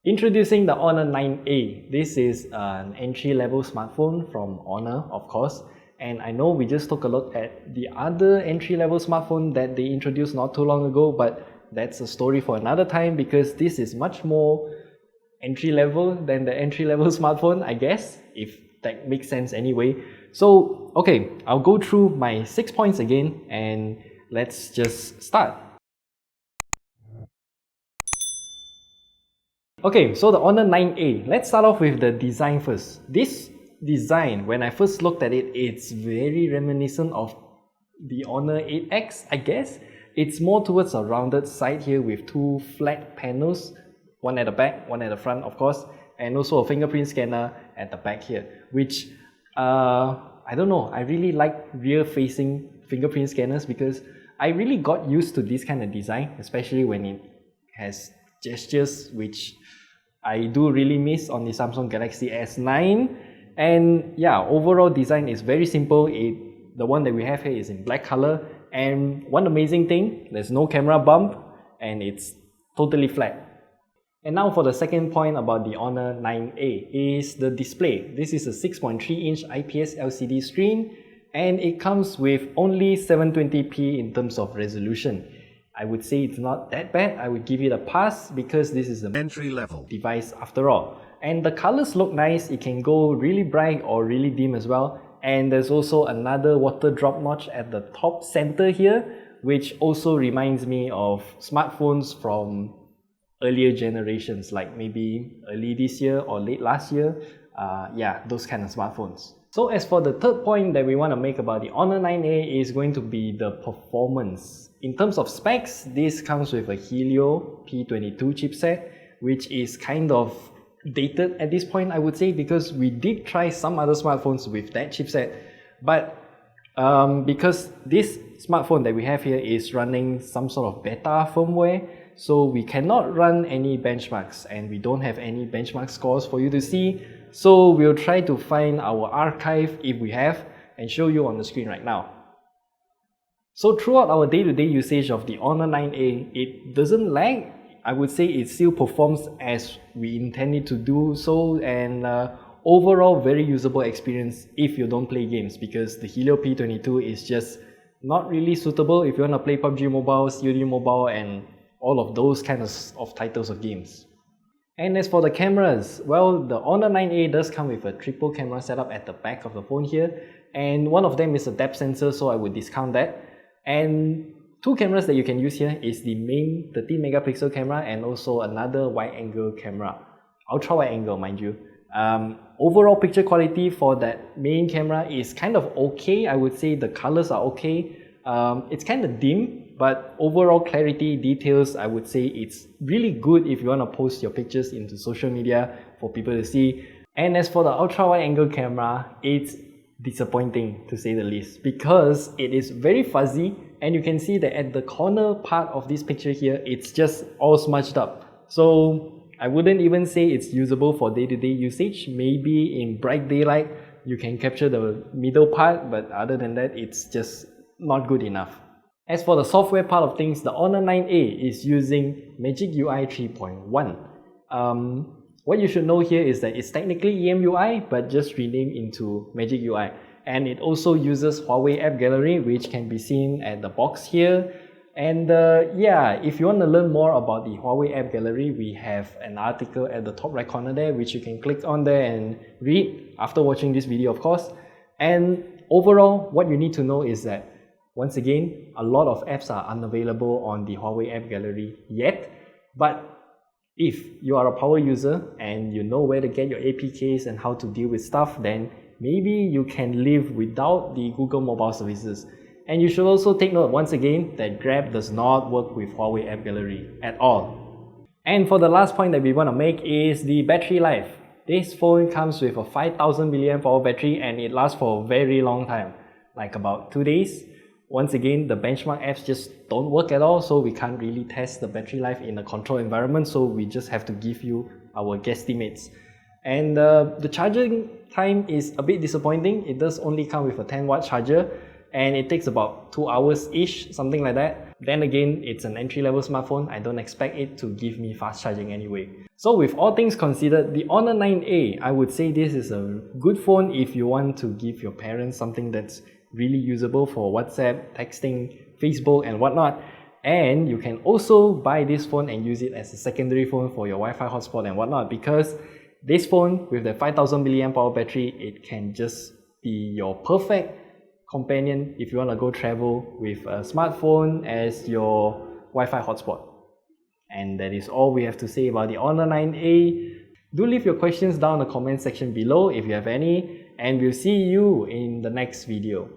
Introducing the Honor 9A. This is an entry-level smartphone from Honor, of course. And I know we just took a look at the other entry-level smartphone that they introduced not too long ago, but that's a story for another time because this is much more entry-level than the entry-level smartphone, I guess, if that makes sense anyway. So, okay, I'll go through my 6 points again and let's just start. Okay, so the Honor 9A. Let's start off with the design first. This design, when I first looked at it, it's very reminiscent of the Honor 8X, I guess. It's more towards a rounded side here with two flat panels, one at the back, one at the front, of course, and also a fingerprint scanner at the back here, which, I don't know, I really like rear-facing fingerprint scanners because I really got used to this kind of design, especially when it has gestures, which I do really miss on the Samsung Galaxy S9. And yeah, overall design is very simple. The one that we have here is in black color, and one amazing thing, there's no camera bump and it's totally flat. And now for the second point about the Honor 9A is the display. This is a 6.3-inch IPS LCD screen and it comes with only 720p in terms of resolution. I would say it's not that bad. I would give it a pass because this is an entry-level device after all. And the colors look nice. It can go really bright or really dim as well. And there's also another water drop notch at the top center here, which also reminds me of smartphones from earlier generations, like maybe early this year or late last year. Yeah, those kind of smartphones. So as for the third point that we want to make about the Honor 9A is going to be the performance. In terms of specs, this comes with a Helio P22 chipset, which is kind of dated at this point, I would say, because we did try some other smartphones with that chipset, but because this smartphone that we have here is running some sort of beta firmware, so we cannot run any benchmarks and we don't have any benchmark scores for you to see. So we'll try to find our archive if we have and show you on the screen right now. So throughout our day-to-day usage of the Honor 9A, it doesn't lag. I would say it still performs as we intended to do so, and overall very usable experience if you don't play games, because the Helio P22 is just not really suitable if you want to play PUBG Mobile, COD Mobile and all of those kinds of titles of games. And as for the cameras, well, the Honor 9A does come with a triple camera setup at the back of the phone here, and one of them is a depth sensor, so I would discount that. And two cameras that you can use here is the main 13 megapixel camera and also another wide angle camera, ultra wide angle mind you. Overall picture quality for that main camera is kind of okay. I would say the colors are okay. It's kind of dim, but overall clarity, details, I would say it's really good if you want to post your pictures into social media for people to see. And as for the ultra wide angle camera, it's disappointing to say the least because it is very fuzzy, and you can see that at the corner part of this picture here, it's just all smudged up. So I wouldn't even say it's usable for day-to-day usage. Maybe in bright daylight you can capture the middle part, but other than that it's just not good enough. As for the software part of things, the Honor 9A is using Magic UI 3.1. What you should know here is that it's technically EMUI, but just renamed into Magic UI. And it also uses Huawei App Gallery, which can be seen at the box here. And yeah, if you want to learn more about the Huawei App Gallery, we have an article at the top right corner there, which you can click on there and read after watching this video, of course. And overall, what you need to know is that, once again, a lot of apps are unavailable on the Huawei App Gallery yet, but if you are a power user and you know where to get your APKs and how to deal with stuff, then maybe you can live without the Google Mobile Services. And you should also take note once again that Grab does not work with Huawei App Gallery at all. And for the last point that we want to make is the battery life. This phone comes with a 5000 mAh battery and it lasts for a very long time, like about 2 days. Once again, the benchmark apps just don't work at all, so we can't really test the battery life in a controlled environment, so we just have to give you our guesstimates. And the charging time is a bit disappointing. It does only come with a 10-watt charger and it takes about 2 hours-ish, something like that. then again, it's an entry-level smartphone. I don't expect it to give me fast charging anyway. So with all things considered, the Honor 9A, I would say this is a good phone if you want to give your parents something that's really usable for WhatsApp, texting, Facebook and whatnot. And you can also buy this phone and use it as a secondary phone for your Wi-Fi hotspot and whatnot, because this phone with the 5000 mAh battery, it can just be your perfect companion if you want to go travel with a smartphone as your Wi-Fi hotspot. And that is all we have to say about the Honor 9A. Do leave your questions down in the comment section below if you have any, and we'll see you in the next video.